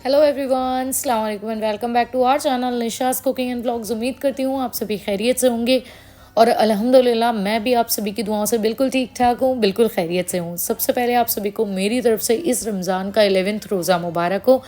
Hello everyone, अस्सलाम वालेकुम and welcome back to our channel Nisha's cooking and blogs. उम्मीद करती हूँ आप सभी खैरियत से होंगे और अल्हम्दुलिल्लाह मैं भी आप सभी की दुआओं से बिल्कुल ठीक ठाक हूँ, बिल्कुल खैरियत से हूँ। सबसे पहले आप सभी को मेरी तरफ से इस रमज़ान का 11th रोज़ा मुबारक हो।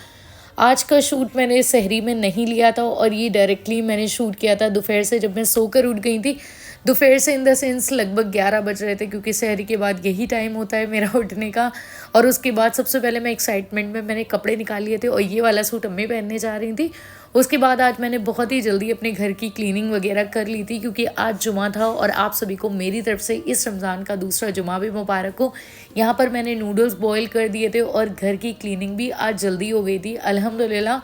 आज का शूट मैंने सहरी में नहीं लिया था और ये डायरेक्टली मैंने शूट किया था दोपहर से, जब मैं सोकर उठ गई थी। दोपहर से इन द सेंस लगभग 11 बज रहे थे, क्योंकि सहरी के बाद यही टाइम होता है मेरा उठने का। और उसके बाद सबसे पहले मैं एक्साइटमेंट में मैंने कपड़े निकाल लिए थे और ये वाला सूट अम्मी पहनने जा रही थी। उसके बाद आज मैंने बहुत ही जल्दी अपने घर की क्लीनिंग वगैरह कर ली थी, क्योंकि आज जुमा था और आप सभी को मेरी तरफ से इस रमज़ान का दूसरा जुमा भी मुबारक हो। यहाँ पर मैंने नूडल्स बॉईल कर दिए थे और घर की क्लीनिंग भी आज जल्दी हो गई थी अल्हम्दुलिल्लाह।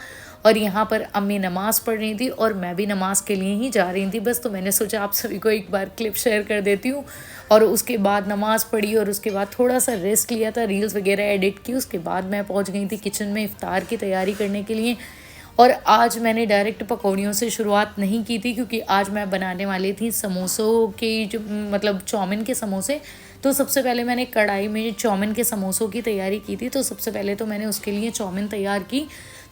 और यहाँ पर अम्मी नमाज़ पढ़ रही थी और मैं भी नमाज़ के लिए ही जा रही थी बस। तो मैंने सोचा आप सभी को एक बार क्लिप शेयर कर देती हूँ। और उसके बाद नमाज़ पढ़ी और उसके बाद थोड़ा सा रेस्ट लिया था, रील्स वगैरह एडिट की। उसके बाद मैं पहुँच गई थी किचन में इफ़्तार की तैयारी करने के लिए। और आज मैंने डायरेक्ट पकौड़ियों से शुरुआत नहीं की थी, क्योंकि आज मैं बनाने वाली थी समोसों के जो मतलब चाउमीन के समोसे। तो सबसे पहले मैंने कढ़ाई में चाउमीन के समोसों की तैयारी की थी। तो सबसे पहले तो मैंने उसके लिए चाउमीन तैयार की।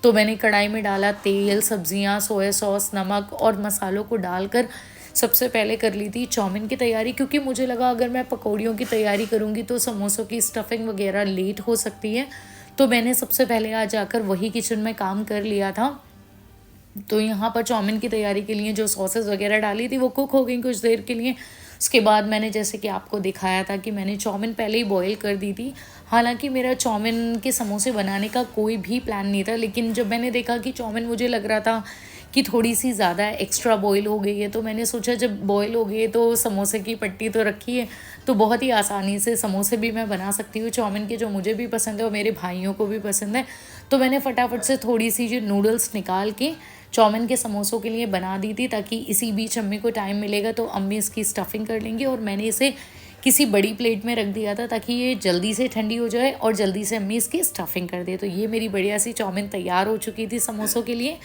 तो मैंने कढ़ाई में डाला तेल, सब्जियां, सोया सॉस, नमक और मसालों को डालकर सबसे पहले कर ली थी चाउमीन की तैयारी, क्योंकि मुझे लगा अगर मैं पकौड़ियों की तैयारी करूँगी तो समोसों की स्टफिंग वगैरह लेट हो सकती है। तो मैंने सबसे पहले आज जाकर वही किचन में काम कर लिया था। तो यहाँ पर चाउमीन की तैयारी के लिए जो सॉसेस वगैरह डाली थी वो कुक हो गई कुछ देर के लिए। उसके बाद मैंने जैसे कि आपको दिखाया था कि मैंने चाउमीन पहले ही बॉईल कर दी थी। हालांकि मेरा चाउमीन के समोसे बनाने का कोई भी प्लान नहीं था, लेकिन जब मैंने देखा कि चाउमीन मुझे लग रहा था कि थोड़ी सी ज़्यादा एक्स्ट्रा बॉईल हो गई है, तो मैंने सोचा जब बॉईल हो गई है तो समोसे की पट्टी तो रखी है, तो बहुत ही आसानी से समोसे भी मैं बना सकती हूँ चाउमीन के, जो मुझे भी पसंद है और मेरे भाइयों को भी पसंद है। तो मैंने फटाफट से थोड़ी सी जो नूडल्स निकाल के चाउमीन के समोसों के लिए बना दी थी, ताकि इसी बीच अम्मी को टाइम मिलेगा तो अम्मी इसकी स्टफिंग कर लेंगी। और मैंने इसे किसी बड़ी प्लेट में रख दिया था ताकि ये जल्दी से ठंडी हो जाए और जल्दी से अम्मी इसकी स्टफिंग कर दे। तो ये मेरी बढ़िया सी चाउमीन तैयार हो चुकी थी समोसों के लिए।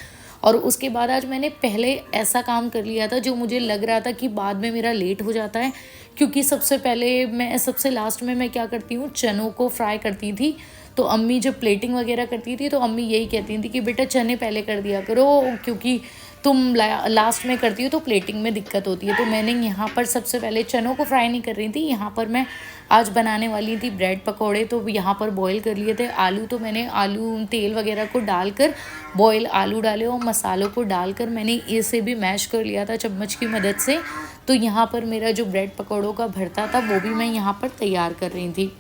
और उसके बाद आज मैंने पहले ऐसा काम कर लिया था जो मुझे लग रहा था कि बाद में मेरा लेट हो जाता है, क्योंकि सबसे पहले मैं सबसे लास्ट में मैं क्या करती हूँ, चनों को फ्राई करती थी। तो अम्मी जब प्लेटिंग वगैरह करती थी तो अम्मी यही कहती थी कि बेटा चने पहले कर दिया करो, क्योंकि तुम लास्ट में करती हो तो प्लेटिंग में दिक्कत होती है। तो मैंने यहाँ पर सबसे पहले चनों को फ्राई नहीं कर रही थी, यहाँ पर मैं आज बनाने वाली थी ब्रेड पकौड़े। तो यहाँ पर बॉईल कर लिए थे आलू। तो मैंने आलू तेल वगैरह को डालकर बॉईल आलू डाले और मसालों को डालकर मैंने इसे भी मैश कर लिया था चम्मच की मदद से। तो यहाँ पर मेरा जो ब्रेड पकौड़ों का भरता था वो भी मैं यहाँ पर तैयार कर रही थी।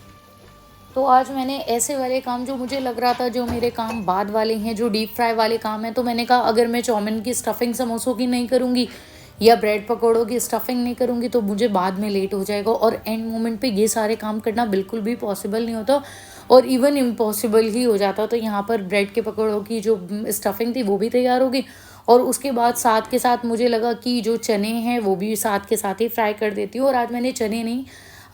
तो आज मैंने ऐसे वाले काम जो मुझे लग रहा था जो मेरे काम बाद वाले हैं, जो डीप फ्राई वाले काम हैं, तो मैंने कहा अगर मैं चाउमीन की स्टफिंग समोसों की नहीं करूँगी या ब्रेड पकौड़ों की स्टफिंग नहीं करूँगी तो मुझे बाद में लेट हो जाएगा, और एंड मोमेंट पे ये सारे काम करना बिल्कुल भी पॉसिबल नहीं होता और इवन इम्पॉसिबल ही हो जाता। तो यहाँ पर ब्रेड के पकौड़ों की जो स्टफिंग थी वो भी तैयार हो गई। और उसके बाद साथ के साथ मुझे लगा कि जो चने हैं वो भी साथ के साथ ही फ्राई कर देती हूँ। और आज मैंने चने नहीं,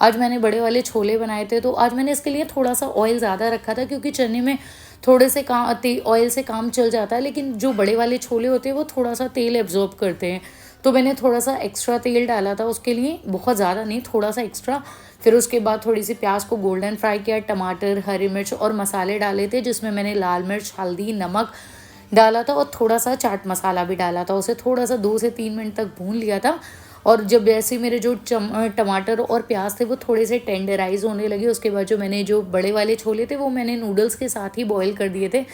आज मैंने बड़े वाले छोले बनाए थे। तो आज मैंने इसके लिए थोड़ा सा ऑयल ज़्यादा रखा था, क्योंकि चने में थोड़े से ऑयल से काम चल जाता है, लेकिन जो बड़े वाले छोले होते हैं वो थोड़ा सा तेल एब्जॉर्ब करते हैं। तो मैंने थोड़ा सा एक्स्ट्रा तेल डाला था उसके लिए, बहुत ज़्यादा नहीं, थोड़ा सा एक्स्ट्रा। फिर उसके बाद थोड़ी सी प्याज को गोल्डन फ्राई किया, टमाटर, हरी मिर्च और मसाले डाले थे, जिसमें मैंने लाल मिर्च, हल्दी, नमक डाला था और थोड़ा सा चाट मसाला भी डाला था। उसे थोड़ा सा 2 से 3 मिनट तक भून लिया था। और जब जैसे मेरे जो टमाटर और प्याज थे वो थोड़े से टेंडराइज होने लगे, उसके बाद जो मैंने जो बड़े वाले छोले थे वो मैंने नूडल्स के साथ ही बॉईल कर दिए थे,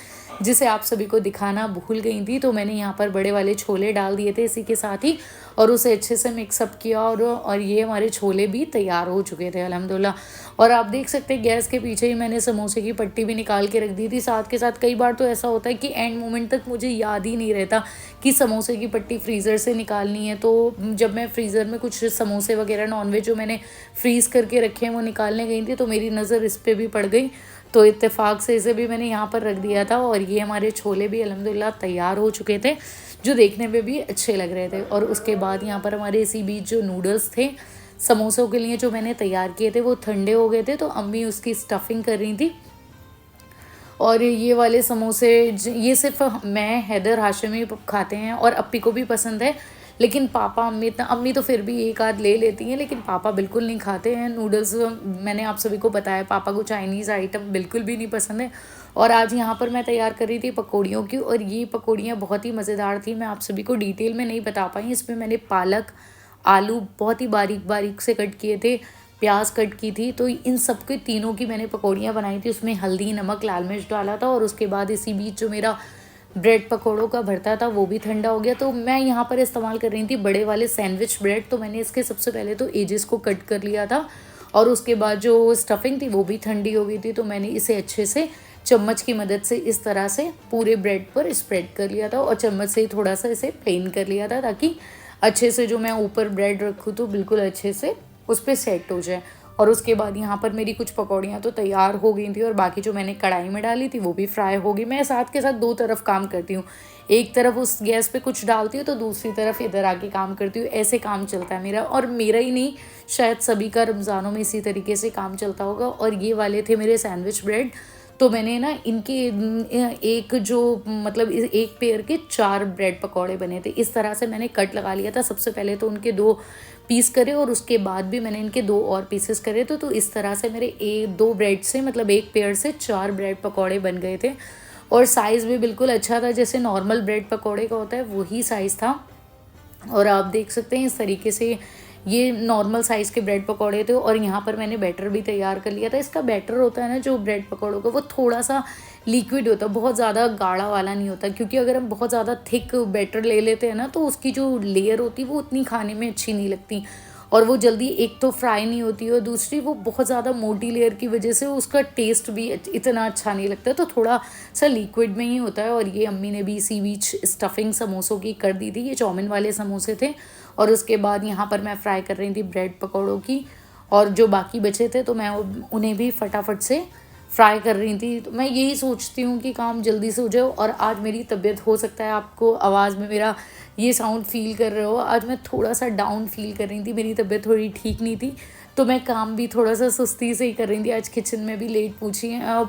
जिसे आप सभी को दिखाना भूल गई थी। तो मैंने यहाँ पर बड़े वाले छोले डाल दिए थे इसी के साथ ही और उसे अच्छे से मिक्सअप किया। और ये हमारे छोले भी तैयार हो चुके थे अल्हम्दुलिल्लाह। और आप देख सकते हैं गैस के पीछे ही मैंने समोसे की पट्टी भी निकाल के रख दी थी साथ के साथ। कई बार तो ऐसा होता है कि एंड मोमेंट तक मुझे याद ही नहीं रहता कि समोसे की पट्टी फ्रीज़र से निकालनी है। तो जब मैं फ्रीज़र में कुछ समोसे वगैरह नॉनवेज जो मैंने फ्रीज़ करके रखे हैं वो निकालने गई थी, तो मेरी नज़र इस पर भी पड़ गई। तो इत्तेफाक से इसे भी मैंने यहाँ पर रख दिया था। और ये हमारे छोले भी अल्हम्दुलिल्लाह तैयार हो चुके थे, जो देखने में भी अच्छे लग रहे थे। और उसके बाद यहाँ पर हमारे इसी बीच जो नूडल्स थे समोसों के लिए जो मैंने तैयार किए थे वो ठंडे हो गए थे, तो अम्मी उसकी स्टफिंग कर रही थी। और ये वाले समोसे ये सिर्फ मैं, हैदर, हाशिमी खाते हैं और अप्पी को भी पसंद है, लेकिन पापा अम्मी तो फिर भी एक आध ले लेती हैं, लेकिन पापा बिल्कुल नहीं खाते हैं नूडल्स। मैंने आप सभी को बताया पापा को चाइनीज़ आइटम बिल्कुल भी नहीं पसंद है। और आज यहाँ पर मैं तैयार कर रही थी पकौड़ियों की, और ये पकौड़ियाँ बहुत ही मज़ेदार थी। मैं आप सभी को डिटेल में नहीं बता पाई। इसमें मैंने पालक, आलू बहुत ही बारीक बारीक से कट किए थे, प्याज कट की थी, तो इन सब के तीनों की मैंने पकौड़ियाँ बनाई थी। उसमें हल्दी, नमक, लाल मिर्च डाला था। और उसके बाद इसी बीच जो मेरा ब्रेड पकौड़ों का भरता था वो भी ठंडा हो गया। तो मैं यहाँ पर इस्तेमाल कर रही थी बड़े वाले सैंडविच ब्रेड। तो मैंने इसके सबसे पहले तो एजेस को कट कर लिया था, और उसके बाद जो स्टफिंग थी वो भी ठंडी हो गई थी। तो मैंने इसे अच्छे से चम्मच की मदद से इस तरह से पूरे ब्रेड पर स्प्रेड कर लिया था, और चम्मच से ही थोड़ा सा इसे प्लेन कर लिया था, ताकि अच्छे से जो मैं ऊपर ब्रेड रखूँ तो बिल्कुल अच्छे से उस पर सेट हो जाए। और उसके बाद यहाँ पर मेरी कुछ पकौड़ियाँ तो तैयार हो गई थी, और बाकी जो मैंने कढ़ाई में डाली थी वो भी फ्राई हो गई। मैं साथ के साथ दो तरफ काम करती हूँ, एक तरफ उस गैस पे कुछ डालती हूँ तो दूसरी तरफ इधर आके काम करती हूँ। ऐसे काम चलता है मेरा, और मेरा ही नहीं, शायद सभी का रमज़ानों में इसी तरीके से काम चलता होगा। और ये वाले थे मेरे सैंडविच ब्रेड। तो मैंने ना इनके एक जो मतलब एक पेयर के 4 ब्रेड पकौड़े बने थे। इस तरह से मैंने कट लगा लिया था। सबसे पहले तो उनके 2 पीस करे, और उसके बाद भी मैंने इनके 2 और पीसेस करे। तो इस तरह से मेरे 2 ब्रेड से मतलब एक पेयर से 4 ब्रेड पकौड़े बन गए थे। और साइज़ भी बिल्कुल अच्छा था, जैसे नॉर्मल ब्रेड पकौड़े का होता है वही साइज़ था। और आप देख सकते हैं इस तरीके से ये नॉर्मल साइज़ के ब्रेड पकौड़े थे। और यहाँ पर मैंने बैटर भी तैयार कर लिया था। इसका बैटर होता है ना जो ब्रेड पकौड़ों का, वो थोड़ा सा लिक्विड होता है, बहुत ज़्यादा गाढ़ा वाला नहीं होता। क्योंकि अगर हम बहुत ज़्यादा थिक बैटर ले लेते हैं ना तो उसकी जो लेयर होती है वो उतनी खाने में अच्छी नहीं लगती, और वो जल्दी एक तो फ्राई नहीं होती है, और दूसरी वो बहुत ज़्यादा मोटी लेयर की वजह से उसका टेस्ट भी इतना अच्छा नहीं लगता। तो थोड़ा सा लिक्विड में ही होता है। और ये अम्मी ने भी इसी बीच स्टफिंग समोसों की कर दी थी। ये चाउमीन वाले समोसे थे। और उसके बाद यहाँ पर मैं फ्राई कर रही थी ब्रेड पकौड़ों की, और जो बाकी बचे थे तो मैं उन्हें भी फटाफट से फ्राई कर रही थी। तो मैं यही सोचती हूँ कि काम जल्दी से हो जाए। और आज मेरी तबीयत, हो सकता है आपको आवाज़ में मेरा ये साउंड फील कर रहे हो, आज मैं थोड़ा सा डाउन फील कर रही थी, मेरी तबीयत थोड़ी ठीक नहीं थी। तो मैं काम भी थोड़ा सा सुस्ती से ही कर रही थी। आज किचन में भी लेट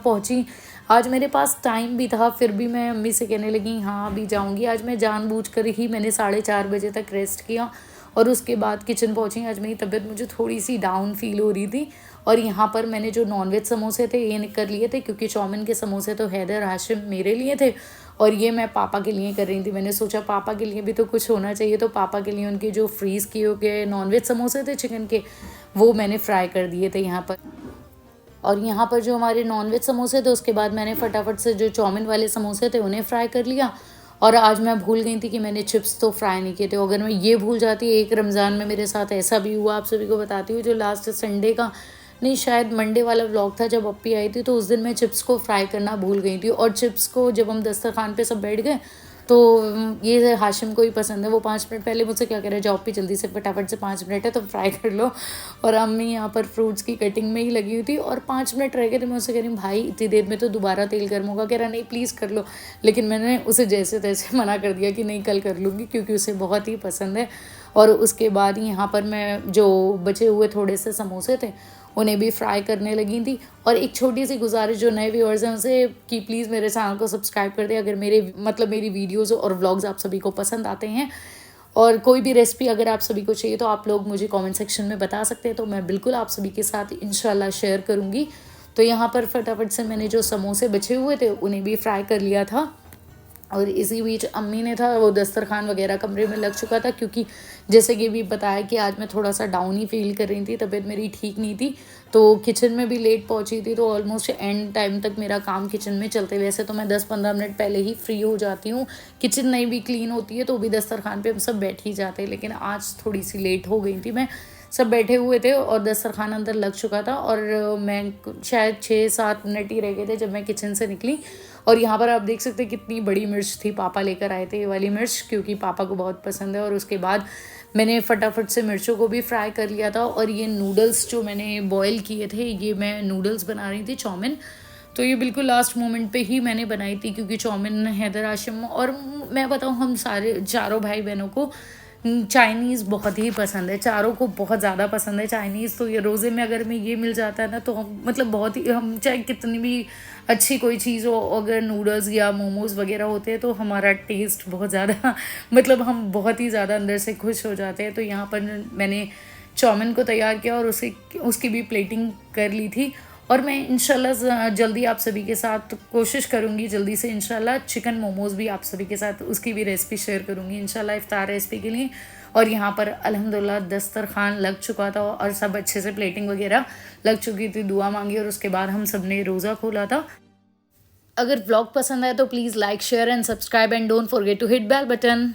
पहुँची। आज मेरे पास टाइम भी था, फिर भी मैं अम्मी से कहने लगी हाँ अभी जाऊँगी। आज मैं जानबूझकर ही मैंने 4:30 बजे तक रेस्ट किया, और उसके बाद किचन पहुँची। आज मेरी तबीयत मुझे थोड़ी सी डाउन फील हो रही थी। और यहाँ पर मैंने जो नॉनवेज समोसे थे ये कर लिए थे, क्योंकि चाउमीन के समोसे तो हैदर हाशिम मेरे लिए थे, और ये मैं पापा के लिए कर रही थी। मैंने सोचा पापा के लिए भी तो कुछ होना चाहिए, तो पापा के लिए उनके जो फ्रीज़ किए हुए नॉनवेज समोसे थे चिकन के, वो मैंने फ्राई कर दिए थे यहाँ पर। और यहाँ पर जो हमारे नॉनवेज समोसे थे उसके बाद मैंने फटाफट से जो चाउमीन वाले समोसे थे उन्हें फ्राई कर लिया। और आज मैं भूल गई थी कि मैंने चिप्स तो फ्राई नहीं किए थे। अगर मैं ये भूल जाती, एक रमज़ान में मेरे साथ ऐसा भी हुआ, आप सभी को बताती हूँ। जो लास्ट संडे का, नहीं शायद मंडे वाला व्लॉग था, जब अप्पी आई थी, तो उस दिन मैं चिप्स को फ्राई करना भूल गई थी। और चिप्स को जब हम दस्तरखान पे सब बैठ गए तो ये हाशिम को ही पसंद है। वो 5 मिनट पहले मुझसे क्या कह रहा है, जाओ अप्पी जल्दी से फटाफट से 5 मिनट है तो फ्राई कर लो। और अम्मी यहाँ पर फ्रूट्स की कटिंग में ही लगी हुई थी, और 5 मिनट रह गए थे। मैं उससे कह रही हूँ भाई इतनी देर में तो दोबारा तेल गर्म होगा। कह रहा नहीं प्लीज़ कर लो। लेकिन मैंने उसे जैसे तैसे मना कर दिया कि नहीं कल कर लूँगी, क्योंकि उसे बहुत ही पसंद है। और उसके बाद यहाँ पर मैं जो बचे हुए थोड़े से समोसे थे उन्हें भी फ्राई करने लगी थी। और एक छोटी सी गुजारिश जो नए व्यूअर्स हैं उनसे, कि प्लीज़ मेरे चैनल को सब्सक्राइब कर दें अगर मेरी वीडियोज़ और व्लॉग्स आप सभी को पसंद आते हैं। और कोई भी रेसिपी अगर आप सभी को चाहिए तो आप लोग मुझे कमेंट सेक्शन में बता सकते हैं, तो मैं बिल्कुल आप सभी के साथ इंशाल्लाह शेयर करूँगी। तो यहाँ पर फटाफट से मैंने जो समोसे बचे हुए थे उन्हें भी फ्राई कर लिया था। और इसी बीच अम्मी ने था वो दस्तरखान वगैरह कमरे में लग चुका था, क्योंकि जैसे कि भी बताया कि आज मैं थोड़ा सा डाउन ही फील कर रही थी, तबीयत मेरी ठीक नहीं थी। तो किचन में भी लेट पहुंची थी, तो ऑलमोस्ट एंड टाइम तक मेरा काम किचन में चलते। वैसे तो मैं 10-15 मिनट पहले ही फ्री हो जाती हूँ, किचन नहीं भी क्लीन होती है तो भी दस्तरखान पे हम सब बैठ ही जाते हैं। लेकिन आज थोड़ी सी लेट हो गई थी मैं। सब बैठे हुए थे और दस्तरखान अंदर लग चुका था, और मैं शायद 6-7 मिनट ही रह गए थे जब मैं किचन से निकली। और यहाँ पर आप देख सकते हैं कितनी बड़ी मिर्च थी, पापा लेकर आए थे ये वाली मिर्च, क्योंकि पापा को बहुत पसंद है। और उसके बाद मैंने फटाफट से मिर्चों को भी फ्राई कर लिया था। और ये नूडल्स जो मैंने बॉईल किए थे, ये मैं नूडल्स बना रही थी चाउमीन। तो ये बिल्कुल लास्ट मोमेंट पे ही मैंने बनाई थी, क्योंकि चाउमीन हैदर हाशिम और मैं बताऊँ हम सारे चारों भाई बहनों को चाइनीज़ बहुत ही पसंद है, चारों को बहुत ज़्यादा पसंद है चाइनीज़। तो ये रोज़े में अगर हमें ये मिल जाता है ना तो हम मतलब बहुत ही, हम चाहे कितनी भी अच्छी कोई चीज़ हो, अगर नूडल्स या मोमोज़ वगैरह होते हैं तो हमारा टेस्ट बहुत ज़्यादा मतलब हम बहुत ही ज़्यादा अंदर से खुश हो जाते हैं। तो यहाँ पर मैंने चाउमीन को तैयार किया और उसे उसकी भी प्लेटिंग कर ली थी। और मैं इंशाल्लाह जल्दी आप सभी के साथ कोशिश करूँगी, जल्दी से इंशाल्लाह चिकन मोमोज़ भी आप सभी के साथ उसकी भी रेसिपी शेयर करूँगी इंशाल्लाह इफ्तार रेसिपी के लिए। और यहाँ पर अल्हम्दुलिल्लाह दस्तरखान लग चुका था और सब अच्छे से प्लेटिंग वगैरह लग चुकी थी, दुआ मांगी और उसके बाद हम सब ने रोज़ा खोला था। अगर व्लॉग पसंद आए तो please like share and subscribe and don't forget to hit bell button.